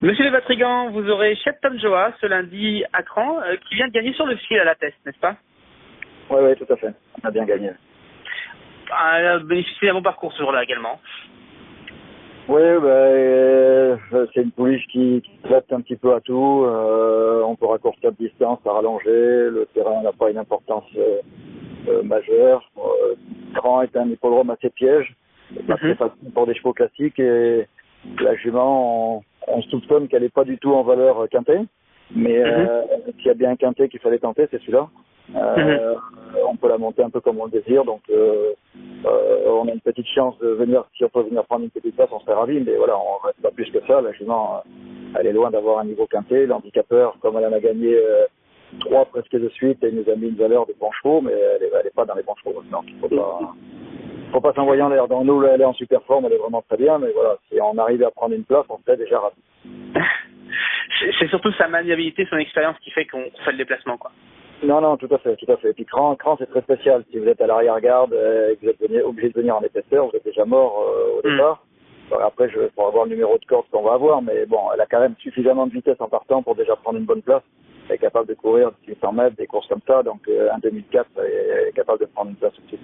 Monsieur Le Vatrigan, vous aurez Tom Joa ce lundi à Cran, qui vient de gagner sur le fil à la Teste, n'est-ce pas? Oui, tout à fait. On a bien gagné. Elle a bénéficié d'un bon parcours ce jour-là également. Oui, c'est une pouliche qui s'adapte un petit peu à tout. On peut raccourcir de distance, à rallonger. Le terrain n'a pas une importance majeure. Cran est un hippodrome assez piège. C'est pas très facile pour des chevaux classiques. Et la jument, on soupçonne qu'elle n'est pas du tout en valeur quintée. Mais s'il y a bien un quintet qu'il fallait tenter, c'est celui-là. On peut la monter un peu comme on le désire, donc on a une petite chance de venir, si on peut venir prendre une petite place, on serait ravis, mais voilà, on reste pas plus que ça. La jument, elle est loin d'avoir un niveau quintet. L'handicapeur, comme elle en a gagné 3 presque de suite, elle nous a mis une valeur de bons chevaux, mais elle est pas dans les bons chevaux, donc il faut pas s'envoyer en l'air. Dans nous, elle est en super forme, elle est vraiment très bien, mais voilà, si on arrivait à prendre une place, on serait déjà ravis. C'est surtout sa maniabilité, son expérience qui fait qu'on fait le déplacement, quoi. Non, tout à fait. Et puis Cran, c'est très spécial. Si vous êtes à l'arrière-garde et que vous êtes obligé de venir en épaisseur, vous êtes déjà mort au départ. Alors après, pour avoir le numéro de corde qu'on va avoir, mais bon, elle a quand même suffisamment de vitesse en partant pour déjà prendre une bonne place. Elle est capable de courir 800 mètres, des courses comme ça, donc un 2004, elle est capable de prendre une place tout de suite.